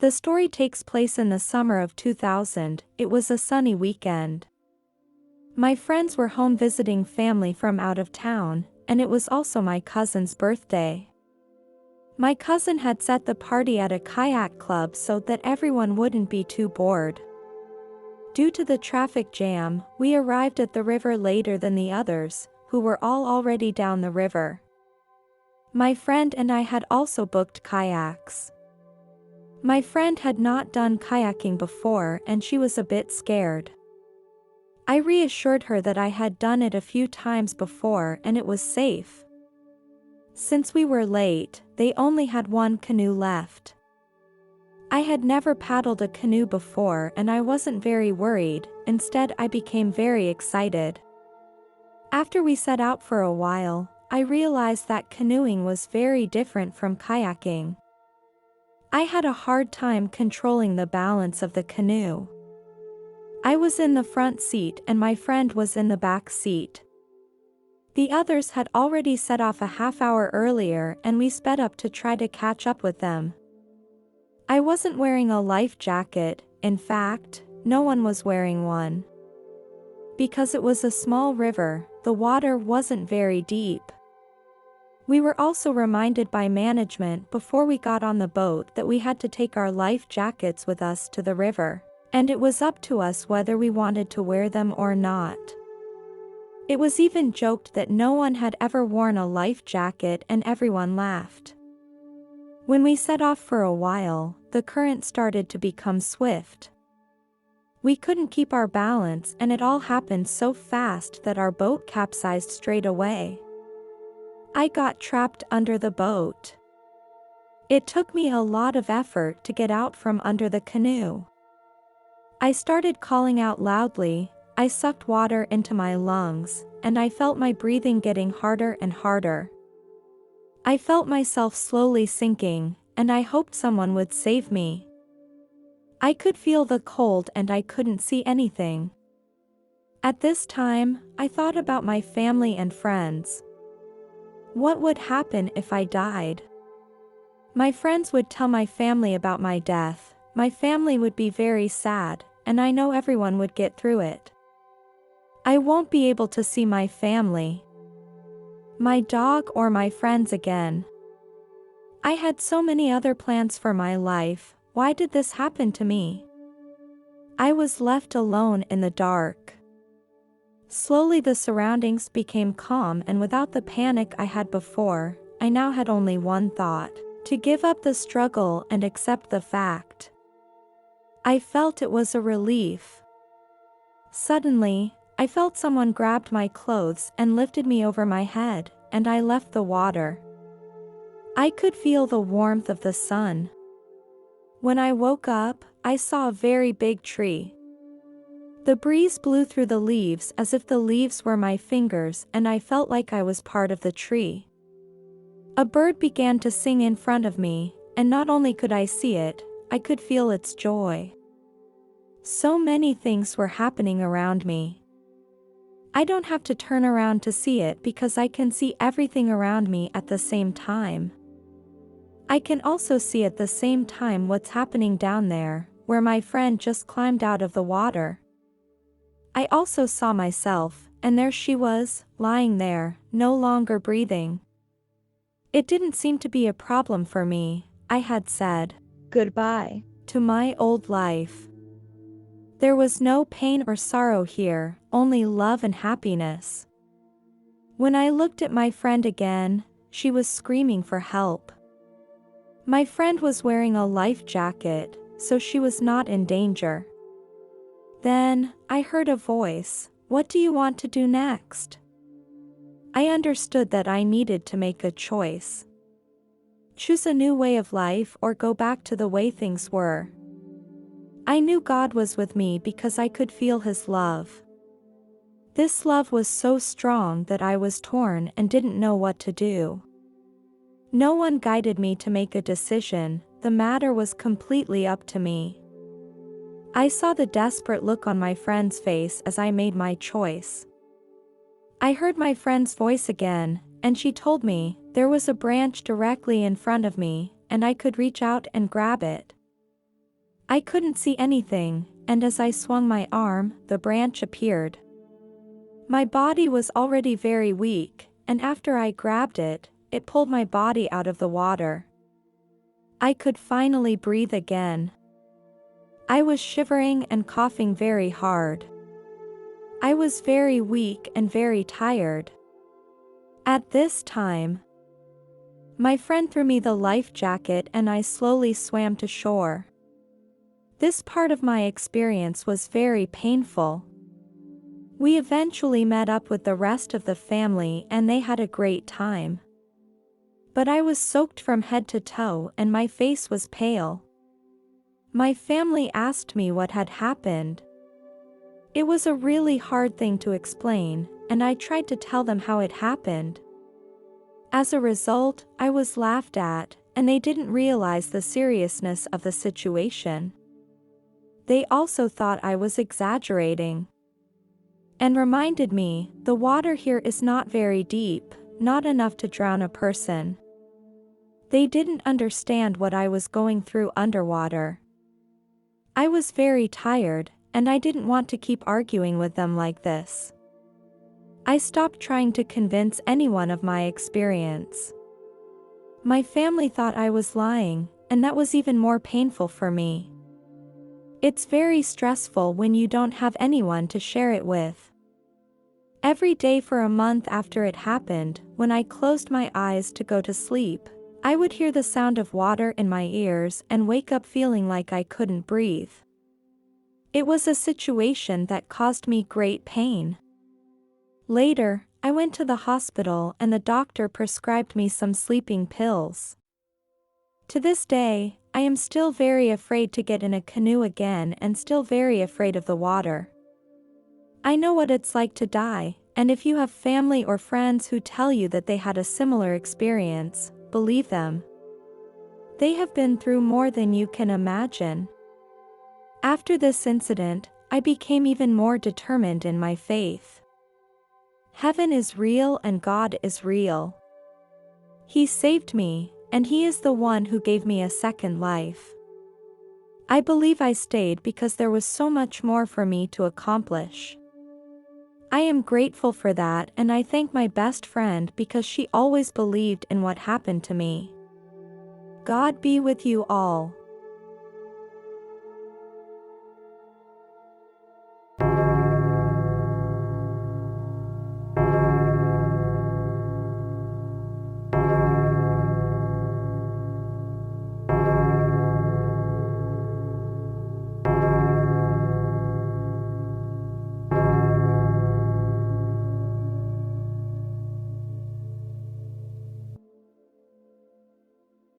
The story takes place in the summer of 2000. It was a sunny weekend. My friends were home visiting family from out of town, and it was also my cousin's birthday. My cousin had set the party at a kayak club so that everyone wouldn't be too bored. Due to the traffic jam, we arrived at the river later than the others, who were all already down the river. My friend and I had also booked kayaks. My friend had not done kayaking before and she was a bit scared. I reassured her that I had done it a few times before and it was safe. Since we were late, they only had one canoe left. I had never paddled a canoe before and I wasn't very worried, instead I became very excited. After we set out for a while, I realized that canoeing was very different from kayaking. I had a hard time controlling the balance of the canoe. I was in the front seat and my friend was in the back seat. The others had already set off a half hour earlier and we sped up to try to catch up with them. I wasn't wearing a life jacket, in fact, no one was wearing one. Because it was a small river, the water wasn't very deep. We were also reminded by management before we got on the boat that we had to take our life jackets with us to the river, and it was up to us whether we wanted to wear them or not. It was even joked that no one had ever worn a life jacket and everyone laughed. When we set off for a while, the current started to become swift. We couldn't keep our balance and it all happened so fast that our boat capsized straight away. I got trapped under the boat. It took me a lot of effort to get out from under the canoe. I started calling out loudly, I sucked water into my lungs, and I felt my breathing getting harder and harder. I felt myself slowly sinking, and I hoped someone would save me. I could feel the cold and I couldn't see anything. At this time, I thought about my family and friends. What would happen if I died? My friends would tell my family about my death, my family would be very sad, and I know everyone would get through it. I won't be able to see my family, my dog or my friends again. I had so many other plans for my life, why did this happen to me? I was left alone in the dark. Slowly the surroundings became calm and without the panic I had before, I now had only one thought: to give up the struggle and accept the fact. I felt it was a relief. Suddenly, I felt someone grabbed my clothes and lifted me over my head, and I left the water. I could feel the warmth of the sun. When I woke up, I saw a very big tree. The breeze blew through the leaves as if the leaves were my fingers and I felt like I was part of the tree. A bird began to sing in front of me, and not only could I see it, I could feel its joy. So many things were happening around me. I don't have to turn around to see it because I can see everything around me at the same time. I can also see at the same time what's happening down there, where my friend just climbed out of the water. I also saw myself, and there she was, lying there, no longer breathing. It didn't seem to be a problem for me. I had said goodbye to my old life. There was no pain or sorrow here, only love and happiness. When I looked at my friend again, she was screaming for help. My friend was wearing a life jacket, so she was not in danger. Then, I heard a voice, "What do you want to do next?" I understood that I needed to make a choice. Choose a new way of life or go back to the way things were. I knew God was with me because I could feel His love. This love was so strong that I was torn and didn't know what to do. No one guided me to make a decision, the matter was completely up to me. I saw the desperate look on my friend's face as I made my choice. I heard my friend's voice again, and she told me there was a branch directly in front of me, and I could reach out and grab it. I couldn't see anything, and as I swung my arm, the branch appeared. My body was already very weak, and after I grabbed it, it pulled my body out of the water. I could finally breathe again. I was shivering and coughing very hard. I was very weak and very tired. At this time, my friend threw me the life jacket and I slowly swam to shore. This part of my experience was very painful. We eventually met up with the rest of the family and they had a great time. But I was soaked from head to toe and my face was pale. My family asked me what had happened. It was a really hard thing to explain, and I tried to tell them how it happened. As a result, I was laughed at, and they didn't realize the seriousness of the situation. They also thought I was exaggerating. And reminded me, the water here is not very deep, not enough to drown a person. They didn't understand what I was going through underwater. I was very tired, and I didn't want to keep arguing with them like this. I stopped trying to convince anyone of my experience. My family thought I was lying, and that was even more painful for me. It's very stressful when you don't have anyone to share it with. Every day for a month after it happened, when I closed my eyes to go to sleep, I would hear the sound of water in my ears and wake up feeling like I couldn't breathe. It was a situation that caused me great pain. Later, I went to the hospital and the doctor prescribed me some sleeping pills. To this day, I am still very afraid to get in a canoe again and still very afraid of the water. I know what it's like to die, and if you have family or friends who tell you that they had a similar experience, believe them. They have been through more than you can imagine. After this incident, I became even more determined in my faith. Heaven is real and God is real. He saved me, and He is the one who gave me a second life. I believe I stayed because there was so much more for me to accomplish. I am grateful for that, and I thank my best friend because she always believed in what happened to me. God be with you all.